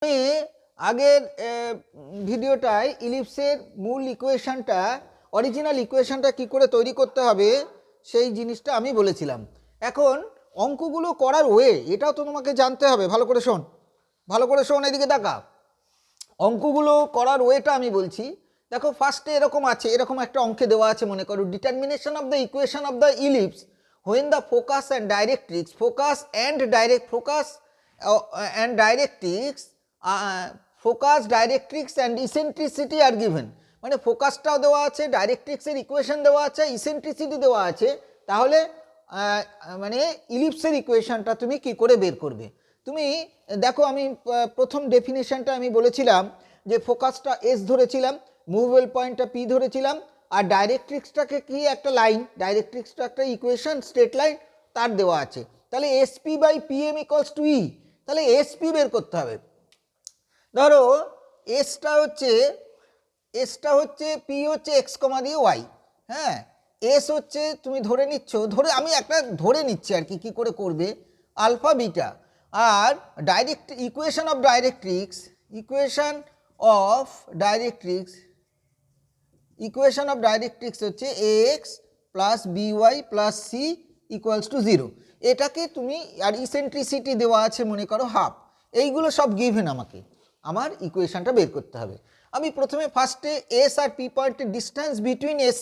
আমি আগের ভিডিওটায় ইলিপসের মূল ইকুয়েশনটা অরিজিনাল ইকুয়েশনটা কি করে তৈরি করতে হবে সেই জিনিসটা আমি বলেছিলাম। এখন অঙ্কগুলো করার ওয়ে এটাও তো তোমাকে জানতে হবে। ভালো করে শোন, এদিকে তাকা। অঙ্কগুলো করার ওয়েটা আমি বলছি। দেখো, ফার্স্টে এরকম আছে, এরকম একটা অঙ্কে দেওয়া আছে, মনে করো determination of the equation of the ellipse when the focus and directrix focus, directrix and eccentricity are given। মানে ফোকাসটাও দেওয়া আছে, ডাইরেক্ট্রিক্সের ইকুয়েশন দেওয়া আছে, ইসেন্ট্রিসিটি দেওয়া আছে। তাহলে মানে ইলিপসের ইকুয়েশনটা তুমি কি করে বের করবে? তুমি দেখো, আমি প্রথম ডেফিনেশনটা আমি বলেছিলাম যে ফোকাসটা এস ধরেছিলাম, মুভেবল পয়েন্টটা পি ধরেছিলাম, আর ডাইরেক্ট্রিক্সটাকে কি একটা লাইন, ডাইরেক্ট্রিক্সটা একটা ইকুয়েশন, স্ট্রেট লাইন তার দেওয়া আছে। তাহলে SP by PM equals to e. তাহলে এসপি বের করতে হবে। ধরো এসটা হচ্ছে পি হচ্ছে এক্স কমা দিয়ে ওয়াই, হ্যাঁ। এস হচ্ছে তুমি ধরে নিচ্ছ, আমি একটা ধরে নিচ্ছি আর কি, কী করে করবে, আলফা বিটা। আর ইকুয়েশন অফ ডাইরেক্ট্রিক্স হচ্ছে x plus b y plus c equals to 0। এটাকে তুমি, আর ইসেন্ট্রিসিটি দেওয়া আছে মনে করো হাফ। এইগুলো সব গিভেন, আমার ইকুয়েশনটা বের করতে হবে। আমি প্রথমে ফার্স্টে এস আর পি পয়েন্টের distance between S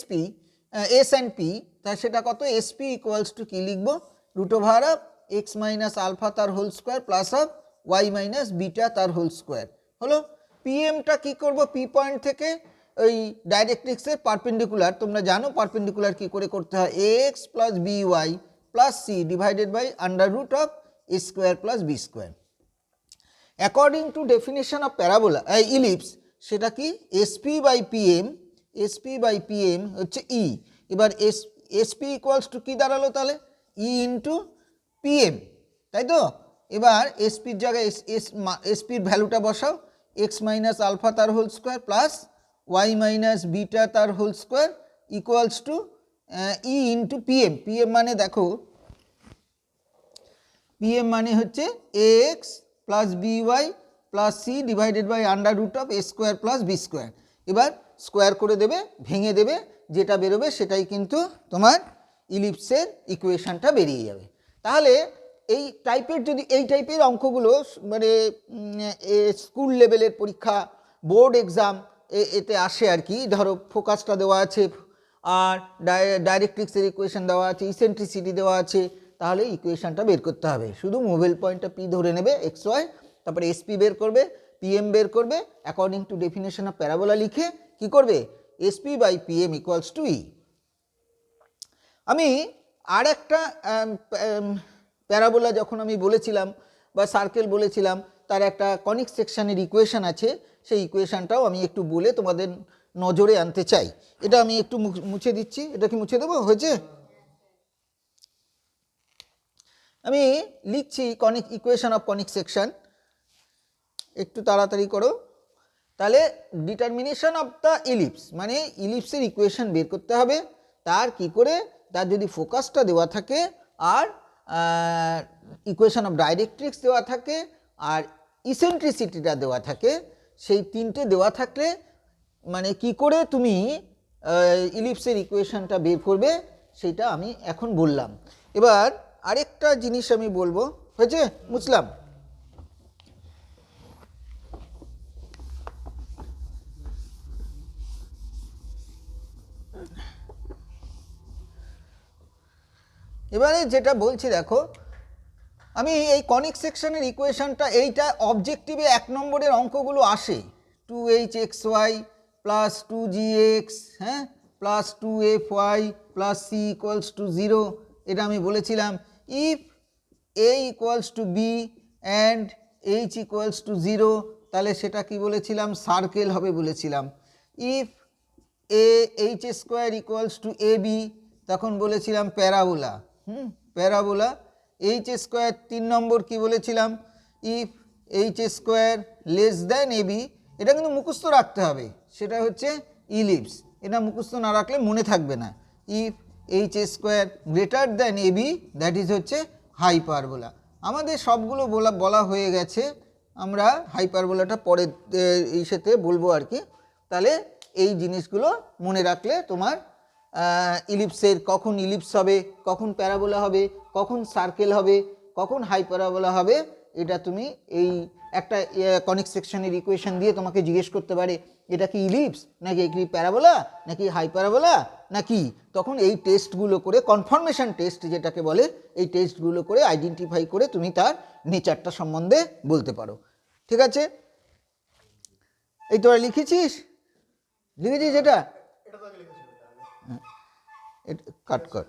and P, তা সেটা কত, এসপি ইকুয়ালস টু কী লিখবো, root over of x minus alpha তার whole square plus of y minus beta তার হোল স্কোয়ার হলো। পিএমটা কী করবো, পি পয়েন্ট থেকে ওই ডাইরেক্ট্রিক্সের পারপেন্ডিকুলার, তোমরা জানো পারপেন্ডিকুলার কী করে করতে হয়, x plus b y plus c divided by under root of a square plus b square. According to definition of parabola ellipse, সেটা কি এসপি বাই পিএম হচ্ছে ই। এবার এসপি ইকুয়ালস টু কী দাঁড়ালো তাহলে, ই ইন্টু পিএম, তাই তো। এবার এসপির জায়গায় এসপির ভ্যালুটা বসাও, এক্স মাইনাস আলফা তার whole square plus y minus beta তার whole square equals to e into PM. PM মানে দেখো, পিএম মানে হচ্ছে x plus b y plus c divided by under root of a square plus b square. এবার square করে দেবে, ভেঙে দেবে, যেটা বেরোবে সেটাই কিন্তু তোমার ইলিপসের ইকুয়েশনটা বেরিয়ে যাবে। তাহলে এই টাইপের অঙ্কগুলো মানে স্কুল লেভেলের পরীক্ষা, বোর্ড এক্সাম এতে আসে আর কি। ধরো ফোকাসটা দেওয়া আছে, আর ডাইরেক্ট্রিক্সের ইকুয়েশন দেওয়া আছে, ইসেন্ট্রিসিটি দেওয়া আছে, তাহলে ইকুয়েশনটা বের করতে হবে। শুধু মুভেবল পয়েন্টটা পি ধরে নেবে, এক্স ওয়াই, তারপরে এসপি বের করবে, পিএম বের করবে, according to definition of parabola লিখে কি করবে, SP by PM equals to e. আমি আর একটা প্যারাবোলা যখন আমি বলেছিলাম বা সার্কেল বলেছিলাম, তার একটা কনিক সেকশনের ইকুয়েশন আছে, সেই ইকুয়েশনটাও আমি একটু বলে তোমাদের নজরে আনতে চাই। এটা আমি একটু মুছে দিচ্ছি, এটা কি মুছে দেবো, হয়েছে? আমি লিখছি ইকুয়েশন অফ কনিক সেকশন, একটু তাড়াতাড়ি করো। তাহলে ডিটারমিনেশন অফ দ্য ইলিপস মানে ইলিপসের ইকুয়েশন বের করতে হবে। তার কি করে, তার যদি ফোকাসটা দেওয়া থাকে, আর ইকুয়েশন অফ ডাইরেক্ট্রিক্স দেওয়া থাকে, আর ইসেন্ট্রিসিটিটা দেওয়া থাকে, সেই তিনটে দেওয়া থাকলে মানে কি করে তুমি ইলিপসের ইকুয়েশনটা বের করবে, সেটা আমি এখন বললাম। এবার আরেকটা জিনিস আমি বলবো, হয়েছে, বুঝলাম? এবারে যেটা বলছি দেখো, আমি এই কনিক সেকশনের ইকুয়েশনটা, এইটা অবজেক্টিভে 1 নম্বরের অঙ্কগুলো আসে, 2hxy প্লাস 2gx, হ্যাঁ, plus 2fy plus c equals to 0, এটা আমি বলেছিলাম। If a equals to b and h equals to 0, তাহলে সেটা কি বলেছিলাম, সার্কেল হবে বলেছিলাম। If h square equals to a b, তখন বলেছিলাম প্যারাবোলা, প্যারাবোলা। এইচ স্কোয়ার 3 নম্বর কি বলেছিলাম, if h square less than a b, এটা কিন্তু মুখস্থ রাখতে হবে, সেটা হচ্ছে ইলিপস। এটা মুখস্থ না রাখলে মনে থাকবে না। If h square greater than a b, that is হচ্ছে হাইপারবোলা। আমাদের সবগুলো বলা হয়ে গেছে। আমরা হাইপারবোলাটা পরে ইসেতে বলবো আর কি। তাহলে এই জিনিসগুলো মনে রাখলে তোমার ইলিপসের কখন ইলিপস হবে, কখন প্যারাবোলা হবে, কখন সার্কেল হবে, কখন হাইপারবোলা হবে, এটা তুমি এই একটা কনিক সেকশনের ইকুয়েশন দিয়ে তোমাকে জিজ্ঞেস করতে পারে এটা কি ইলিপস নাকি কি প্যারাবোলা নাকি হাইপারবোলা নাকি, তখন এই টেস্টগুলো করে কনফার্মেশন টেস্ট যেটাকে বলে, এই টেস্টগুলো করে আইডেন্টিফাই করে তুমি তার নেচারটা সম্বন্ধে বলতে পারো। ঠিক আছে, এই তোরা লিখেছিস এটা কাট কর।